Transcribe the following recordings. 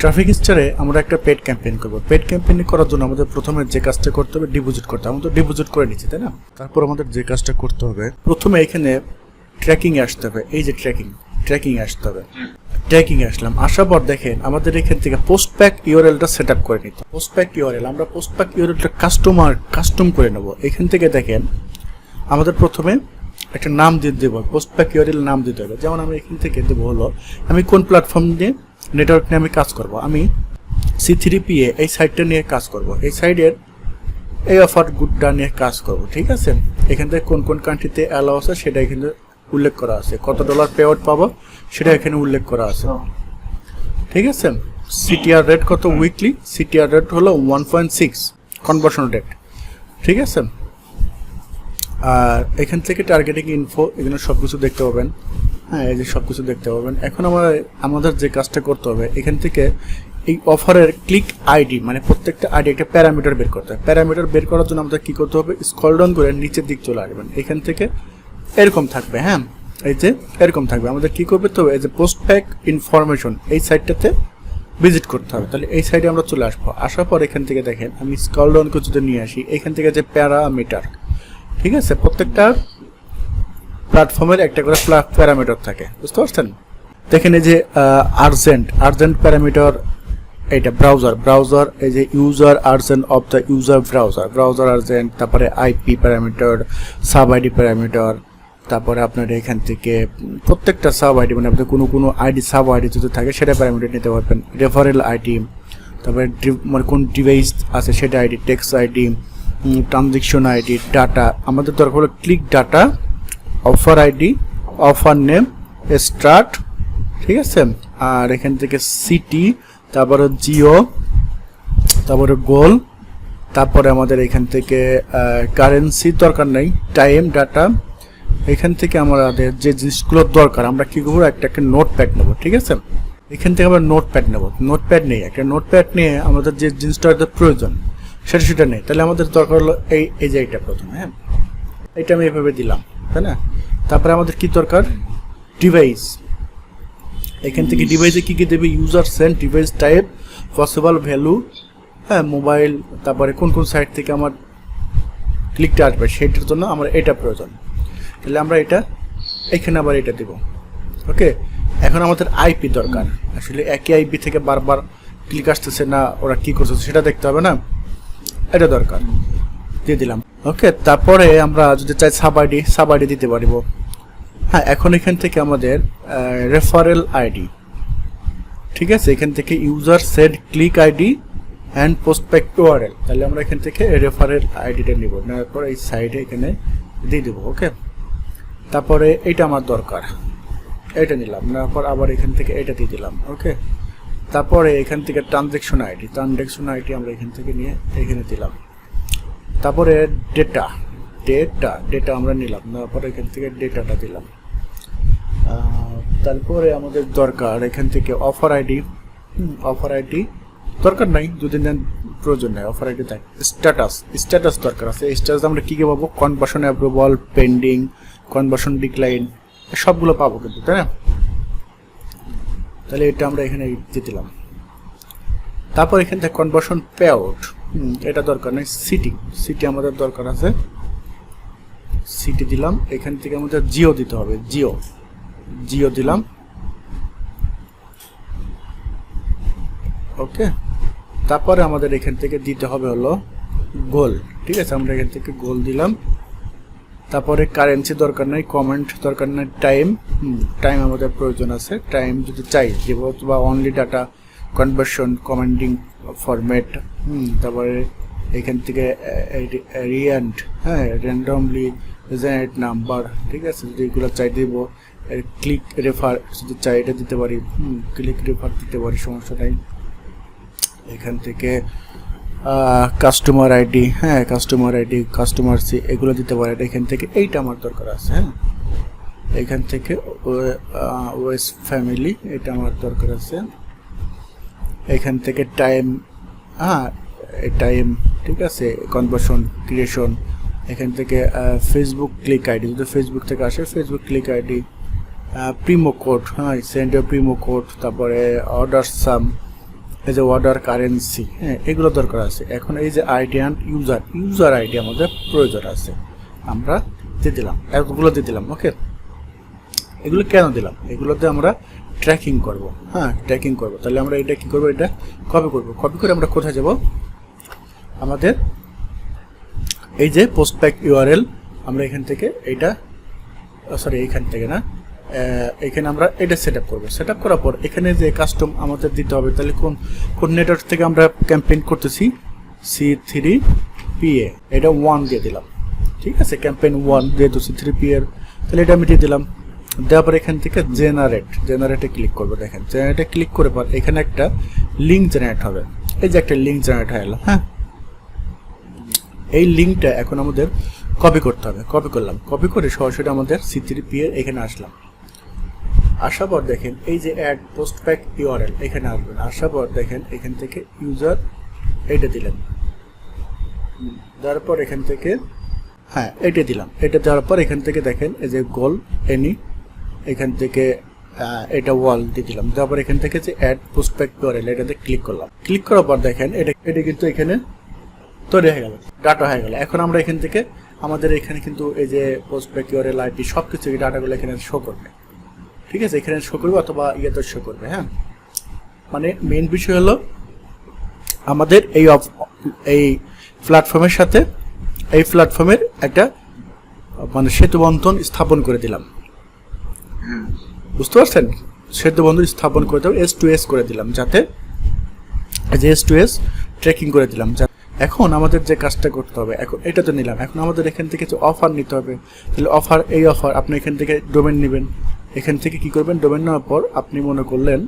Traffic স্টারে আমরা একটা পেড ক্যাম্পেইন করব। পেড ক্যাম্পেইন করার জন্য আমাদের প্রথমে যে কাজটা করতে হবে ডিপোজিট করতে হবে। আমরা তো ডিপোজিট করে নিচ্ছি, তাই না? তারপর আমাদের যে কাজটা করতে হবে, প্রথমে এখানে ট্র্যাকিংয়ে আসতে হবে। এই যে ট্র্যাকিংয়ে আসতে হবে। ট্র্যাকিংয়ে আসলাম, আসার পর দেখেন আমাদের এখান থেকে পোস্ট প্যাক ইউআরএলটা সেট আপ করে নিতে। পোস্ট প্যাক ইউআরএল আমরা পোস্ট প্যাক ইউআরএলটা কাস্টম করে নেব। এখান থেকে দেখেন আমাদের প্রথমে একটা নাম দিয়ে দেবো, পোস্ট প্যাক ইউআরএল নাম দিতে হবে। যেমন আমি এখান থেকে দেবো হলো আমি কোন প্ল্যাটফর্ম দিয়ে নেটওয়ার্ক নিয়ে আমি কাজ করব। আমি C3PA এই সাইটটা নিয়ে কাজ করব, এই সাইডের এই অফার গুডটা নিয়ে কাজ করব। ঠিক আছে, এখান থেকে কোন কোন কান্ট্রিতে অ্যালাউ আছে সেটা এখানে উল্লেখ করা আছে, কত ডলার পে আউট পাবো সেটা এখানে উল্লেখ করা আছে। ঠিক আছে, সিটিআর রেট কত উইকলি, সিটিআর রেট হলো 1.6 কনভার্সন রেট। ঠিক আছে, আর এখান থেকে টার্গেটিং ইনফো এখানে সব কিছু দেখতে পাবেন। হ্যাঁ, এই যে সব কিছু দেখতে পাবেন। এখন আমাদের যে কাজটা করতে হবে, এখান থেকে এই অফারের ক্লিক আইডি মানে প্রত্যেকটা আইডি একটা প্যারামিটার বের করতে হবে। প্যারামিটার বের করার জন্য আমাদের কী করতে হবে, স্ক্রল ডাউন করে নিচের দিক চলে আসবেন। এখান থেকে এরকম থাকবে। হ্যাঁ, এই যে এরকম থাকবে। আমাদের কী করবে তো, এই যে পোস্ট প্যাক ইনফরমেশন এই সাইটটাতে ভিজিট করতে হবে। তাহলে এই সাইডে আমরা চলে আসবো। আসার পর এখান থেকে দেখেন আমি স্ক্রল ডাউন করে যদি নিয়ে আসি, এখান থেকে যে প্যারামিটার, ঠিক আছে, প্রত্যেকটা প্ল্যাটফর্মের একটা করে প্যারামিটার থাকে, বুঝতে পারছেন? দেখেন এই যে আর্জেন্ট প্যারামিটার, এইটা ব্রাউজার এই যে user agent of the user browser agent, তারপরে IP parameter, sub ID parameter, তারপরে আপনার এখান থেকে প্রত্যেকটা সাব আইডি মানে আপনার কোনো আইডি সাব আইডি যদি থাকে সেটা প্যারামিটার নিতে পারবেন। রেফারেল আইডি, তারপরে মানে কোন ডিভাইস আছে সেটা ID, text ID, transaction ID, data. আমাদের দরকার হলো click data, offer ID, offer name, start. ঠিক আছে, আর এখান থেকে সিটি, তারপরে জিও, তারপরে গোল, তারপরে আমাদের এখান থেকে কারেন্সি দরকার নেই, টাইম, ডাটা। এখান থেকে আমাদের যে জিনিসগুলোর দরকার আমরা কী করবো, একটা নোটপ্যাড নেবো। ঠিক আছে, এখান থেকে আমরা নোটপ্যাড নেবো। নোটপ্যাড নেই, একটা নোটপ্যাড নিয়ে আমাদের যে জিনিসটা প্রয়োজন সেটা নেই। তাহলে আমাদের দরকার হলো এই যে এইটা প্রথমে। হ্যাঁ, এটা আমি এভাবে দিলাম, তাই না? তারপরে আমাদের কি দরকার, ডিভাইস। এখান থেকে ডিভাইসে কী কী দেবে, user sent device type, possible value, হ্যাঁ, মোবাইল, তারপরে কোন কোন সাইট থেকে আমার ক্লিকটা আসবে সেটার জন্য আমার এটা প্রয়োজন। তাহলে আমরা এটা এখানে আবার এটা দেব। ওকে, এখন আমাদের আইপি দরকার। আসলে একই আইপি থেকে বারবার ক্লিক আসতেছে না, ওরা কী করছে সেটা দেখতে হবে না, এটা দরকার, দিয়ে দিলাম। ওকে, তারপরে আমরা যদি চাই সাব আইডি দিতে পারিব। হ্যাঁ, এখন এখান থেকে আমাদের রেফারেল আইডি, ঠিক আছে, এখান থেকে user said click ID and post back URL. তাহলে আমরা এখান থেকে রেফারেল আইডিটা নিব, নেওয়ার পর এই সাইডে এখানে দিয়ে দেবো। ওকে, তারপরে এইটা আমার দরকার, এটা নিলাম, নেওয়ার পর আবার এখান থেকে এটা দিয়ে দিলাম। ওকে, তারপরে এখান থেকে ট্রানজেকশন আইডি আমরা এখান থেকে নিয়ে এখানে দিলাম। তারপরে ডেটা আমরা নিলাম, নেওয়ার পর এখান থেকে ডেটাটা দিলাম। তারপরে আমাদের দরকার এখান থেকে অফার আইডি দরকার নাই, যদি নেন প্রয়োজন নেই, অফার আইডি দেয়। স্ট্যাটাস দরকার আছে। স্ট্যাটাস আমরা কী কী পাবো, conversion approval, pending, conversion decline, সবগুলো পাবো কিন্তু, তাই না? তাহলে এটা আমরা এখানে দিয়ে দিলাম। তারপর এখান থেকে কনভার্সন পে আউট, এটা দরকার নেই। সিটি আমাদের দরকার আছে, সিটি দিলাম। এখান থেকে আমাদের জিও দিতে হবে, জিও দিলাম। ওকে, তারপরে আমাদের এখান থেকে দিতে হবে হলো গোল। ঠিক আছে, আমরা এখান থেকে গোল দিলাম। তারপরে কারেন্সি দরকার নাই, কমেন্ট দরকার নাই, টাইম আমাদের প্রয়োজন আছে। টাইম যদি চাই দেব, বা only data conversion, commenting format. তারপরে এখান থেকে র্যান্ডমলি জেনারেট নাম্বার। ঠিক আছে, যদি এগুলো চাই দেব। ক্লিক রেফার যদি চাই এটা দিতে পারি, ক্লিক রেফার দিতে পারি, সমস্যা নাই। এখান থেকে কাস্টমার আইডি, কাস্টমার সি, এগুলো দিতে পারে। এখান থেকে এইটা আমার দরকার আছে। হ্যাঁ, এখান থেকে ওয়েস ফ্যামিলি, এটা আমার দরকার আছে। এখান থেকে টাইম, টাইম, ঠিক আছে, কনভার্সন, ক্রিয়েশন। এখান থেকে ফেসবুক ক্লিক আইডি, যদি ফেসবুক থেকে আসে Facebook click ID, Primo code, send Primo code, তারপরে অর্ডার সাম, এই যে অর্ডার কারেন্সি, হ্যাঁ এগুলো দরকার আছে। এখন এই যে আইডি অ্যান্ড ইউজার আইডি আমাদের প্রয়োজন আছে, আমরা দিয়ে দিলাম, এগুলো দিয়ে দিলাম। ওকে, এগুলো কেন দিলাম? এগুলোতে আমরা ট্র্যাকিং করব, হ্যাঁ ট্র্যাকিং করব। তাহলে আমরা এটা কি করব, এটা কপি করব। কপি করে আমরা কোথায় যাব, আমাদের এই যে পোস্টপ্যাক ইউআরএল, আমরা এখান থেকে এইটা সরি এইখান থেকে না, এখানে আমরা এটা সেট আপ করবো। সেট আপ করার পর এখানে যে কাস্টম আমাদের দিতে হবে, তাহলে কোন নেটওয়ার্ক থেকে আমরা ক্যাম্পেইন করতেছি, C3PA, এটা 1 দিয়ে দিলাম। ঠিক আছে, ক্যাম্পেইন 1 যেহেতু C3PA, তাহলে এটা আমি দিয়ে দিলাম। দেওয়ার পর এখান থেকে জেনারেটে ক্লিক করবো। দেখেন জেনারেটে ক্লিক করে পর এখানে একটা লিঙ্ক জেনারেট হবে। এই যে একটা লিঙ্ক জেনারেট হয়ে গেল। হ্যাঁ, এই লিঙ্কটা এখন আমাদের কপি করতে হবে। কপি করলাম, কপি করে সরাসরি আমাদের C3PA এখানে আসলাম। আসার পর দেখেন এই যে অ্যাড পোস্টপ্যাক ইউআরএল এখানে আসবেন। আসার পর দেখেন এখান থেকে ইউজার এইটা দিলেন, দেওয়ার পর এখান থেকে হ্যাঁ এটা দিলাম। এটা দেওয়ার পর এখান থেকে দেখেন এই যে গোল এনি, এখান থেকে এটা ওয়াল দিয়ে দিলাম। দেওয়ার পর এখান থেকে যে অ্যাড পোস্টপ্যাক ইউআরএল এটাতে ক্লিক করলাম। ক্লিক করার পর দেখেন এটা কিন্তু এখানে তৈরি হয়ে গেল, ডাটা হয়ে গেল। এখন আমরা এখান থেকে আমাদের এখানে কিন্তু এই যে পোস্টপ্যাক ইউআরএল আইডি সব কিছু এই ডাটাগুলো এখানে শো করবে। ঠিক আছে, এখানে শো করবে অথবা ইয়েতে শো করবে। হ্যাঁ, মানে মেইন বিষয় হলো আমাদের এই প্ল্যাটফর্মের সাথে এই প্ল্যাটফর্মের একটা মানে সেতুবন্ধন স্থাপন করে দিলাম। বুঝতে পারছেন, সেতুবন্ধন স্থাপন করে দিলাম, S2S করে দিলাম, যাতে যে S2S ট্র্যাকিং করে দিলাম। এখন আমাদের যে কাজটা করতে হবে, এখন এটা তো নিলাম, এখন আমাদের এখান থেকে যে অফার নিতে হবে। তাহলে এই অফার আপনি এখান থেকে ডোমেন নেবেন। এখান থেকে কি করবেন, ডোমেন নেওয়ার পর আপনি মনে করলেন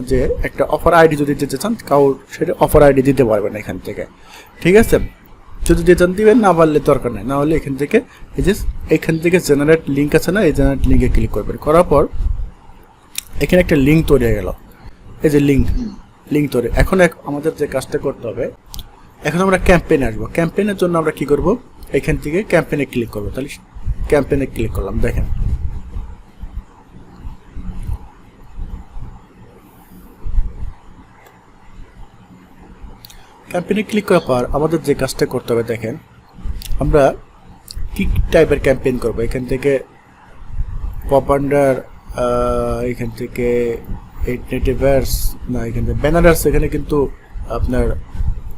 যে একটা অফার আইডি যদি দিতে চান, কাউর সেটা অফার আইডি দিতে পারবেন এখান থেকে। ঠিক আছে, যদি দিতে চান দিবেন, না পারলে দরকার নেই। না হলে এখান থেকে এই যে এখান থেকে জেনারেট লিঙ্ক আছে না, এই জেনারেট লিঙ্কে ক্লিক করবেন। করার পর এখানে একটা লিঙ্ক তৈরি হয়ে গেল। এই যে লিঙ্ক তৈরি। এখন আমাদের যে কাজটা করতে হবে, এখন আমরা ক্যাম্পেইনে আসবো। ক্যাম্পেইনের জন্য আমরা কি করব, এখান থেকে ক্যাম্পেইনে ক্লিক করবো। তাহলে ক্যাম্পেইনে ক্লিক করলাম। দেখেন ক্যাম্পেইনে ক্লিক করার পর আমাদের যে কাজটা করতে হবে, দেখেন আমরা কি টাইপের ক্যাম্পেইন করব। এখান থেকে পপ আন্ডার, এখান থেকে নেটিভার্স না, এখান থেকে ব্যানারার্স, এখানে কিন্তু আপনার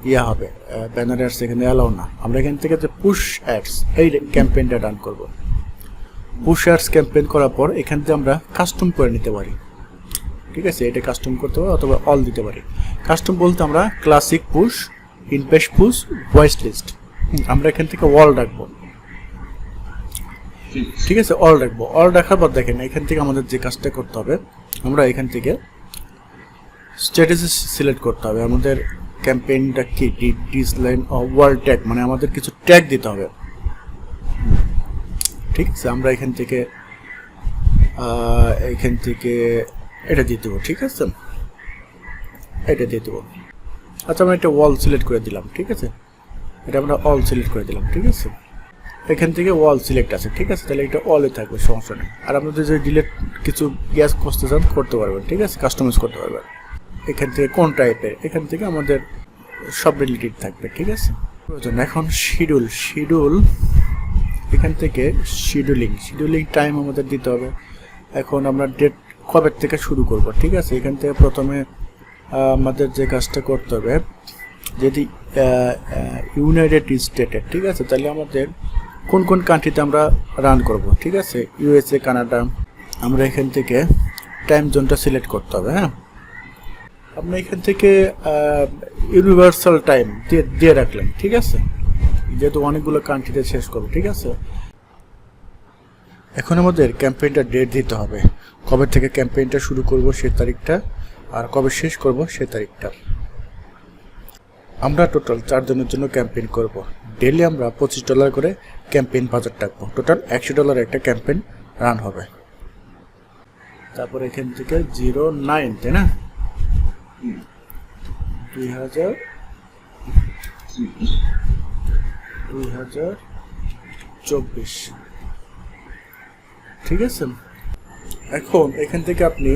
ইয়া হবে, ব্যানারার্স এখানে অ্যালাউ না। আমরা এখান থেকে যে পুশ অ্যাডস এই ক্যাম্পেইনটা রান করব। পুশ অ্যাডস ক্যাম্পেইন করার পর এখান থেকে আমরা কাস্টম করে নিতে পারি। ঠিক আছে, এটা কাস্টম করতে পারি অথবা অল দিতে পারি। কাস্টম বলতে আমরা classic push, inpage push, voice list, আমরা এখান থেকে অল রাখবো। ঠিক আছে, অল রাখবো। অল রাখার পর দেখেন এখান থেকে আমাদের যে কাজটা করতে হবে, আমরা এখান থেকে স্ট্র্যাটেজি সিলেক্ট করতে হবে। আমাদের ক্যাম্পেইনটা কি ডিসলাইন ওয়ার্ল্ড ট্যাগ, মানে আমাদের কিছু ট্যাগ দিতে হবে। ঠিক আছে, আমরা এখান থেকে এটা দিয়ে দেবো। ঠিক আছে, এটা দিয়ে দেবো। আচ্ছা, আমরা একটা ওয়াল সিলেক্ট করে দিলাম। ঠিক আছে, এটা আমরা অল সিলেক্ট করে দিলাম। ঠিক আছে, এখান থেকে ওয়াল সিলেক্ট আছে। ঠিক আছে, তাহলে এটা অলে থাকবে, সমস্যা নেই। আর আপনাদের যদি ডিলেট কিছু গ্যাস করতে চান করতে পারবেন। ঠিক আছে, কাস্টমাইজ করতে পারবেন। এখান থেকে কোন টাইপের, এখান থেকে আমাদের সব রিলেটেড থাকবে। ঠিক আছে, এখন শিডিউল এখান থেকে শিডিউলিং টাইম আমাদের দিতে হবে। এখন আমরা ডেট কবে থেকে শুরু করব। ঠিক আছে, এখান থেকে প্রথমে আমাদের যে কাজটা করতে হবে, যদি ইউনাইটেড স্টেটের, ঠিক আছে, তাহলে আমাদের কোন কোন কান্ট্রিতে আমরা রান করব। ঠিক আছে, USA, কানাডা, আমরা এখান থেকে টাইম জোনটা সিলেক্ট করতে হবে। হ্যাঁ, আপনি এখান থেকে ইউনিভার্সাল টাইম দিয়ে রাখলেন। ঠিক আছে, যেহেতু অনেকগুলো কান্ট্রিতে শেষ করবো। ঠিক আছে, এখন আমাদের ক্যাম্পেইনটা ডেট দিতে হবে, কবে থেকে ক্যাম্পেইনটা শুরু করব সে তারিখটা, আর কবে শেষ করব সে তারিখটা। আমরা টোটাল 4 দিনের জন্য ক্যাম্পেইন করব। ডেলি আমরা $25 করে ক্যাম্পেইন বাজার রাখবো। টোটাল $100 একটা ক্যাম্পেইন রান হবে। তারপর এখান থেকে 09, তাই না, 2024। ঠিক আছে, এখন এখান থেকে আপনি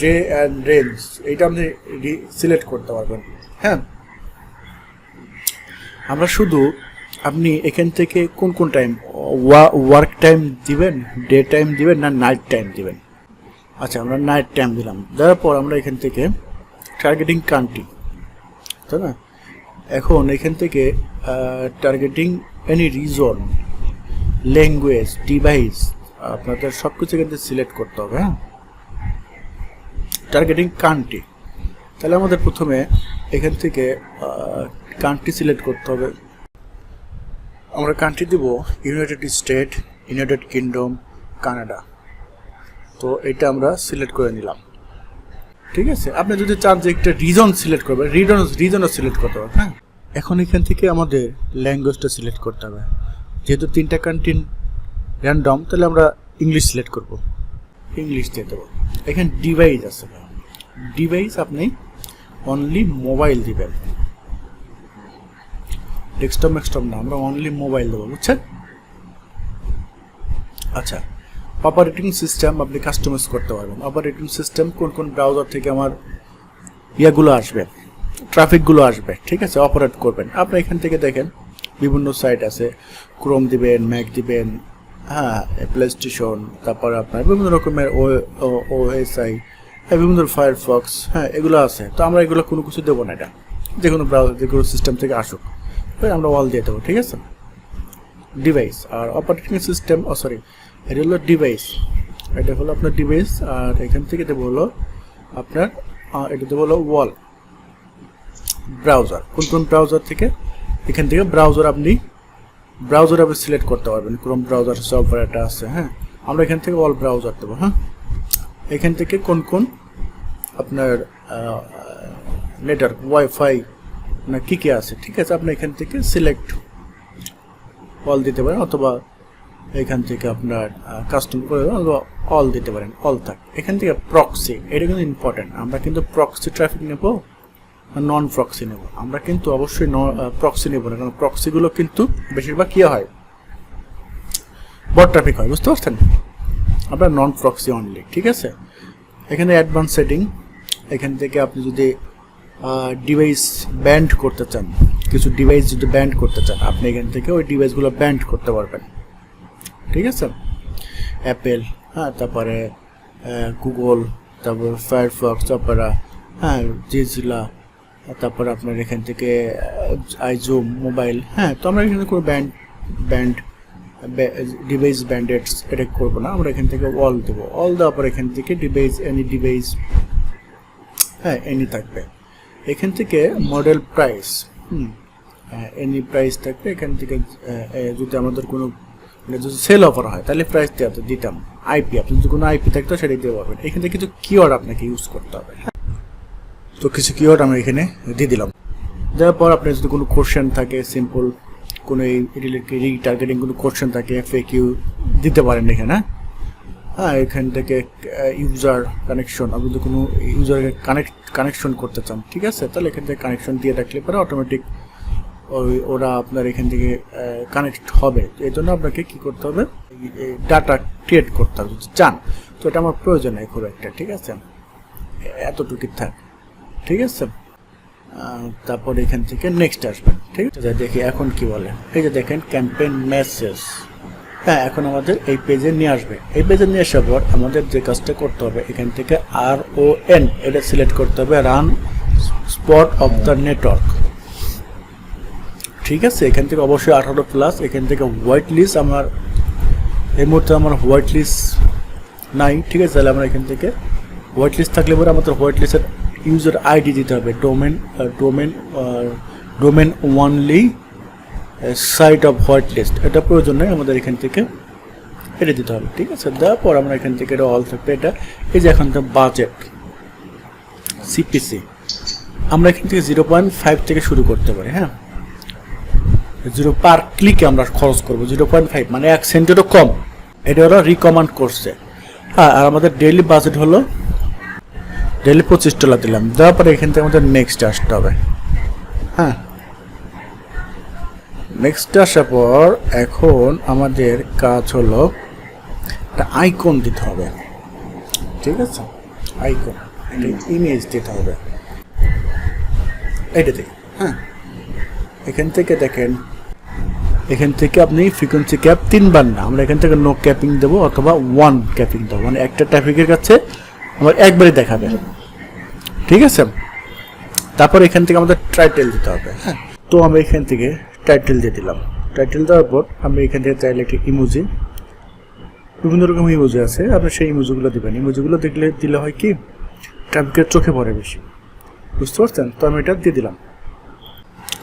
ডে অ্যান্ড রেঞ্জ এইটা আপনি সিলেক্ট করতে পারবেন। হ্যাঁ, আমরা শুধু আপনি এখান থেকে কোন কোন টাইম ওয়ার্ক টাইম দিবেন, ডে টাইম দিবেন না নাইট টাইম দিবেন। আচ্ছা, আমরা নাইট টাইম দিলাম, দেওয়ার পর আমরা এখান থেকে টার্গেটিং কান্ট্রি, তাই না? এখন এখান থেকে targeting any reason, language, device, আপনাদের সব কিছু এখান থেকে সিলেক্ট করতে হবে। হ্যাঁ, টার্গেটিং কান্ট্রি, তাহলে আমাদের প্রথমে এখান থেকে কান্ট্রি সিলেক্ট করতে হবে। আমরা কান্ট্রি দিব United state, United kingdom, Canada. তো এটা আমরা সিলেক্ট করে নিলাম, ঠিক আছে। আপনি যদি চান যে একটা রিজন সিলেক্ট করবেন, রিজনও সিলেক্ট করতে হবে। হ্যাঁ, এখন এখান থেকে আমাদের ল্যাঙ্গুয়েজটা সিলেক্ট করতে হবে। যেহেতু 3টা কান্ট্রি র্যান্ডম, তাহলে আমরা ইংলিশ সিলেক্ট করব, ইংলিশ দিয়ে দেবো। এখানে ডিভাইস আছে, ডিভাইস আপনি অনলি মোবাইল দিবেন, ডেস্কটপ না, আমরা অনলি মোবাইল দেবো, বুঝছেন? আচ্ছা, অপারেটিং সিস্টেম আপনি কাস্টমাইজ করতে পারবেন। অপারেটিং সিস্টেম কোন কোন ব্রাউজার থেকে আমার ইয়াগুলো আসবে, ট্রাফিকগুলো আসবে, ঠিক আছে, অপারেট করবেন। আপনি এখান থেকে দেখেন বিভিন্ন সাইট আছে, ক্রোম দিবেন, ম্যাক দিবেন, হ্যাঁ, প্লে স্টেশন, তারপর আপনার বিভিন্ন রকমের ওএসআই, বিভিন্ন ফায়ারফক্স, হ্যাঁ, এগুলো আছে। তো আমরা এগুলো কোনো কিছু দেবো না, এটা যে কোনো ব্রাউজার, যে কোনো সিস্টেম থেকে আসুক, আমরা অল দিয়ে দেবো, ঠিক আছে। ডিভাইস আর অপারেটিং সিস্টেম, সরি, এটা হলো ডিভাইস, এটা হলো আপনার ডিভাইস। আর এখান থেকে দেবো হলো আপনার, এটা দেবো হলো ওয়াল ব্রাউজার। কোন কোন ব্রাউজার থেকে, এখান থেকে ব্রাউজার আপনি সিলেক্ট করতে পারবেন। ক্রোম ব্রাউজার সফটওয়্যার একটা আছে, হ্যাঁ, আমরা এখান থেকে অল ব্রাউজার দেবো। হ্যাঁ, এখান থেকে কোন কোন আপনার নেটওয়ার্ক, ওয়াইফাই না কী কী আছে, ঠিক আছে, আপনি এখান থেকে সিলেক্ট অল দিতে পারেন, অথবা এখান থেকে আপনার কাস্টম করে অল দিতে পারেন, অল থাক। এখান থেকে প্রক্সি, এটা কিন্তু ইম্পর্টেন্ট। আমরা কিন্তু প্রক্সি ট্রাফিক নেব, নন প্রক্সি নেব। আমরা কিন্তু অবশ্যই প্রক্সি নেব না, কারণ প্রক্সিগুলো কিন্তু বেশিরভাগ কী হয়, বট ট্রাফিক হয়, বুঝতে পারছেন? আমরা নন প্রক্সি অনলি, ঠিক আছে। এখানে অ্যাডভান্স সেটিং, এখান থেকে আপনি যদি ডিভাইস ব্যান্ড করতে চান, কিছু ডিভাইস যদি ব্যান্ড করতে চান, আপনি এখান থেকে ওই ডিভাইসগুলো ব্যান্ড করতে পারবেন, ঠিক আছে। অ্যাপেল, হ্যাঁ, তারপরে গুগল, তারপর ফায়ারফক্স, অপেরা, হ্যাঁ, জিজিলা, তারপরে আপনার এখান থেকে আইজুম মোবাইল, হ্যাঁ। তো আমরা এখানে কোনো ব্যান্ড ডিভাইস ব্যান্ডেডস এটা করবো না, আমরা এখান থেকে অল দেবো। অল দেওয়ার পর এখান থেকে ডিভাইস, এনি ডিভাইস, হ্যাঁ, এনি থাকবে। এখান থেকে মডেল প্রাইস, এনি প্রাইস থাকবে। এখান থেকে যদি আমাদের কোনো যদি সেল অফার হয় তাহলে প্রাইস দিতাম। আইপি, আপনি যদি কোনো আইপি থাকতো সেটাই দিতে পারবেন। এখান থেকে কিছু কিওয়ার্ড আপনাকে ইউজ করতে হবে। তো কিছু কিওয়ার্ড আমরা এখানে দিয়ে দিলাম। দেওয়ার পর আপনার যদি কোনো কোশ্চেন থাকে, সিম্পল কোনো এই রিটার্গেটিং কোনো কোশ্চেন থাকে, FAQ দিতে পারেন এখানে। হ্যাঁ, এখান থেকে ইউজার কানেকশন, আপনি যদি কোনো ইউজারকে কানেকশন করতে চান, ঠিক আছে, তাহলে এখান থেকে কানেকশন দিয়ে রাখলে পরে অটোমেটিক ওরা আপনার এখান থেকে কানেক্ট হবে। এই জন্য আপনাকে কী করতে হবে, ডাটা ক্রিয়েট করতে হবে যদি চান। তো এটা আমার প্রয়োজন নেই খুব একটা, ঠিক আছে, এতটুকুই থাক, ঠিক আছে। তারপর এখান থেকে নেক্সট আসবেন, ঠিক আছে। দেখি এখন কি বলে, এই যে দেখেন ক্যাম্পেইন মেসেজ, হ্যাঁ, এখন আমাদের এই পেজে নিয়ে আসবে। এই পেজে নিয়ে আসার পর আমাদের যে কাজটা করতে হবে, এখান থেকে RON এটা সিলেক্ট করতে হবে, run spot of the network, ঠিক আছে। এখান থেকে অবশ্যই 18+। এখান থেকে হোয়াইট লিস্ট, আমার এই মুহূর্তে আমার হোয়াইট লিস্ট নাই, ঠিক আছে। তাহলে আমরা এখান থেকে হোয়াইট লিস্ট থাকলে পরে আমাদের হোয়াইট লিস্টের ইউজার আইডি দিতে হবে, domain only site of white list, এটা প্রয়োজন নেই, আমাদের এখান থেকে এটা দিতে হবে, ঠিক আছে। দেওয়ার পর আমরা এখান থেকে এটা অল থাকবে। এটা এই যে এখন তো বাজেট CPC, আমরা এখান থেকে 0.5 থেকে শুরু করতে পারি, হ্যাঁ, 0 পার ক্লিকে আমরা খরচ করবো 0.5, মানে 1 সেন্টেরও কম। এটা ওরা রিকমেন্ড করছে, হ্যাঁ। আর আমাদের ডেইলি বাজেট হলো ডেইলি $25 দিলাম। দেওয়ার পরে এখান থেকে আমাদের নেক্সট আসতে হবে, হ্যাঁ। নেক্সট আসার পর এখন আমাদের কাজ হলো একটা আইকন দিতে হবে, ঠিক আছে, আইকন। ইমেজ দিতে হবে এইটা থেকে। হ্যাঁ, এখান থেকে দেখেন, এখান থেকে আপনি ফ্রিকোয়েন্সি ক্যাপ 3 বার না, আমরা এখান থেকে নো ক্যাপিং দেবো অথবা 1 ক্যাপিং দেবো, মানে একটা ট্রাফিকের কাছে আমার একবারই দেখাবে। ঠিক আছে, তারপর এখান থেকে আমাদের টাইটেল দিতে হবে। হ্যাঁ, তো আমরা এখান থেকে টাইটেল দিয়ে দিলাম। টাইটেল দেওয়ার পর আমরা এখান থেকে চাইলে একটি ইমোজি, বিভিন্ন রকম ইমোজি আছে, আপনি সেই ইমোজিগুলো দেবেন। ইমোজিগুলো দিলে হয় কি, ট্রাফিকের চোখে পড়ে বেশি, বুঝতে পারছেন? তো আমি এটা দিয়ে দিলাম।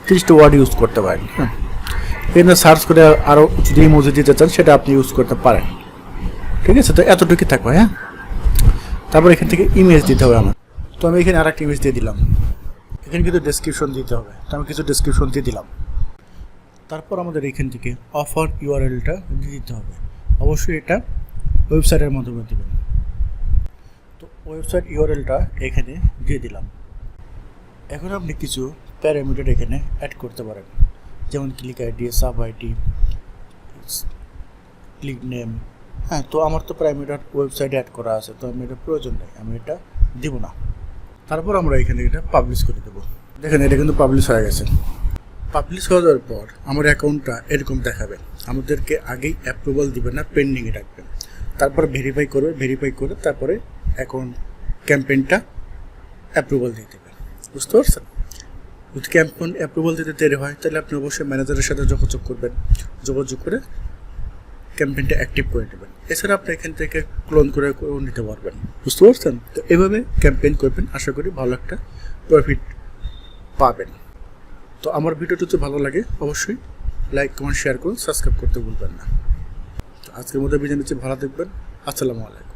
30টা ওয়ার্ড ইউজ করতে পারেন। হ্যাঁ, এখানে সার্চ করে আরও যদি ইমোজি দিতে চান সেটা আপনি ইউজ করতে পারেন। ঠিক আছে, তো এতটুকুই থাকবে। হ্যাঁ, তারপর এখান থেকে ইমেজ দিতে হবে আমার। তো আমি এখানে আর একটা ইমেজ দিয়ে দিলাম। এখানে কিন্তু ডেসক্রিপশন দিতে হবে, তো আমি কিছু ডেসক্রিপশন দিয়ে দিলাম। তারপর আমাদের এখান থেকে অফার ইউআরএলটা দিয়ে দিতে হবে। অবশ্যই এটা ওয়েবসাইটের মাধ্যমে দেবেন। তো ওয়েবসাইট ইউআরএলটা এখানে দিয়ে দিলাম। এখন আপনি কিছু প্যারামিটার এখানে অ্যাড করতে পারেন, যেমন click ID, sub ID, click name. হ্যাঁ, তো আমার তো প্যারামিটার ওয়েবসাইটে অ্যাড করা আছে, তো আমি এটা প্রয়োজন নেই, আমি এটা দিব না। তারপর আমরা এখানে এটা পাবলিশ করে দেবো। দেখেন, এটা কিন্তু পাবলিশ হয়ে গেছে। পাবলিশ হয়ে যাওয়ার পর আমার অ্যাকাউন্টটা এরকম দেখাবে। আমাদেরকে আগেই অ্যাপ্রুভাল দিবে না, পেন্ডিংয়ে রাখবে। তারপর ভেরিফাই করবে, ভেরিফাই করে তারপরে অ্যাকাউন্ট ক্যাম্পেইনটা অ্যাপ্রুভাল দিয়ে দেবে। বুঝতে পারছেন? যদি ক্যাম্পেইন অ্যাপ্রুভাল দিতে দেরি হয় তাহলে আপনি অবশ্যই ম্যানেজারের সাথে যোগাযোগ করবেন, যোগাযোগ করে ক্যাম্পেইনটা অ্যাক্টিভ করে নেবেন। এছাড়া আপনি এখান থেকে ক্লোন করে নিতে পারবেন। বুঝতে পারছেন? তো এভাবে ক্যাম্পেইন করবেন, আশা করি ভালো একটা প্রফিট পাবেন। তো আমার ভিডিওটি যদি ভালো লাগে অবশ্যই লাইক, কমেন্ট, শেয়ার করুন, সাবস্ক্রাইব করতে ভুলবেন না। তো আজকের মধ্যে বিদায় নিচ্ছি, ভালো থাকবেন। আসসালামু আলাইকুম।